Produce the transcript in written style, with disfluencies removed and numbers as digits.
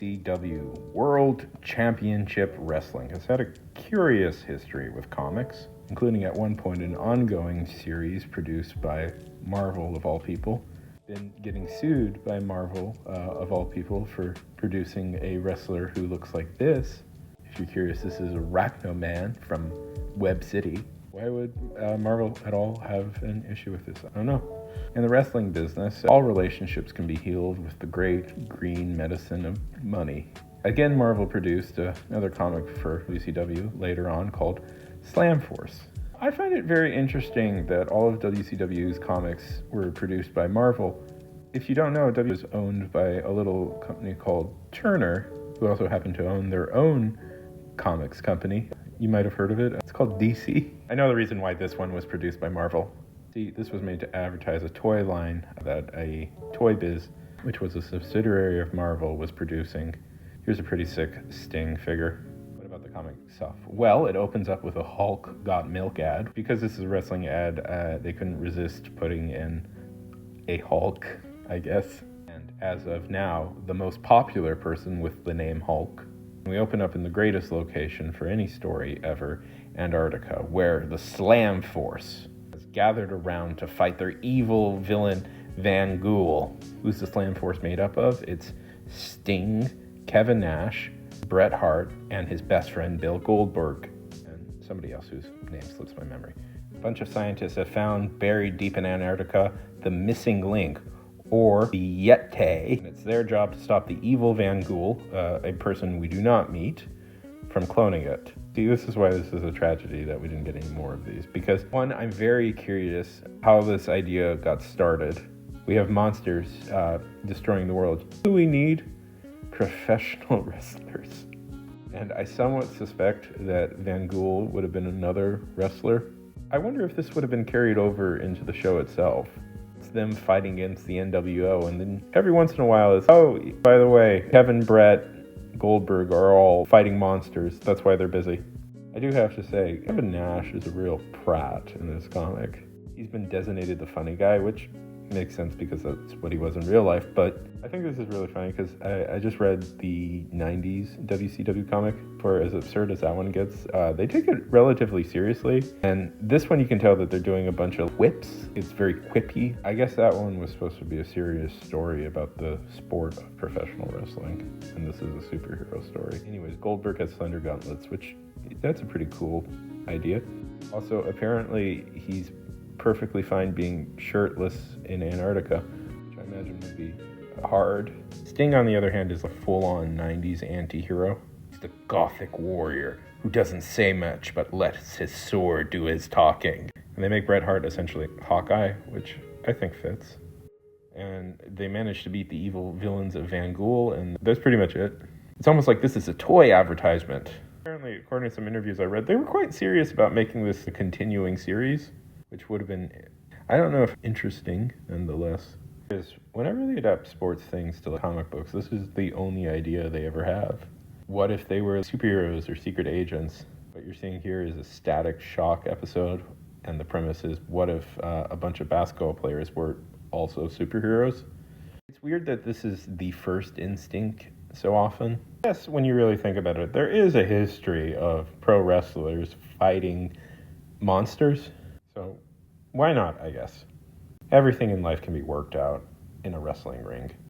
WCW World Championship Wrestling has had a curious history with comics, including at one point an ongoing series produced by Marvel of all people, then getting sued by Marvel of all people for producing a wrestler who looks like this. If you're curious, this is Arachno Man from Web City. Why would Marvel at all have an issue with this? I don't know. In the wrestling business, all relationships can be healed with the great green medicine of money. Again, Marvel produced another comic for WCW later on called Slam Force. I find it very interesting that all of WCW's comics were produced by Marvel. If you don't know, W is owned by a little company called Turner, who also happen to own their own comics company. You might have heard of it. It's called DC. I know the reason why this one was produced by Marvel. See, this was made to advertise a toy line that a Toy Biz, which was a subsidiary of Marvel, was producing. Here's a pretty sick Sting figure. What about the comic itself? Well, it opens up with a Hulk Got Milk ad. Because this is a wrestling ad, they couldn't resist putting in a Hulk, I guess. And as of now, the most popular person with the name Hulk. We open up in the greatest location for any story ever, Antarctica, where the Slam Force has gathered around to fight their evil villain, Van Ghoul. Who's the Slam Force made up of? It's Sting, Kevin Nash, Bret Hart, and his best friend, Bill Goldberg, and somebody else whose name slips my memory. A bunch of scientists have found, buried deep in Antarctica, the missing link, or the Yeti. And it's their job to stop the evil Van Ghoul, a person we do not meet, from cloning it. See, this is why this is a tragedy that we didn't get any more of these. Because, one, I'm very curious how this idea got started. We have monsters destroying the world. What do we need? Professional wrestlers. And I somewhat suspect that Van Ghoul would have been another wrestler. I wonder if this would have been carried over into the show itself. Them fighting against the NWO, and then every once in a while it's, oh, by the way, Kevin, Bret, Goldberg are all fighting monsters. That's why they're busy. I do have to say, Kevin Nash is a real prat in this comic. He's been designated the funny guy, which makes sense because that's what he was in real life, but I think this is really funny because I just read the 90s WCW comic. For as absurd as that one gets, they take it relatively seriously, and this one you can tell that they're doing a bunch of whips. It's very quippy. I guess that one was supposed to be a serious story about the sport of professional wrestling, and this is a superhero story. Anyways, Goldberg has thunder gauntlets, which that's a pretty cool idea. Also, apparently he's perfectly fine being shirtless in Antarctica, which I imagine would be hard. Sting, on the other hand, is a full-on 90s anti-hero. He's the gothic warrior who doesn't say much but lets his sword do his talking. And they make Bret Hart essentially Hawkeye, which I think fits. And they manage to beat the evil villains of Van Ghoul, and that's pretty much it. It's almost like this is a toy advertisement. Apparently, according to some interviews I read, they were quite serious about making this a continuing series, which would have been, I don't know if interesting, nonetheless. Because whenever they adapt sports things to comic books, this is the only idea they ever have. What if they were superheroes or secret agents? What you're seeing here is a Static Shock episode, and the premise is, what if a bunch of basketball players were also superheroes? It's weird that this is the first instinct so often. Yes, when you really think about it, there is a history of pro wrestlers fighting monsters. So why not, I guess? Everything in life can be worked out in a wrestling ring.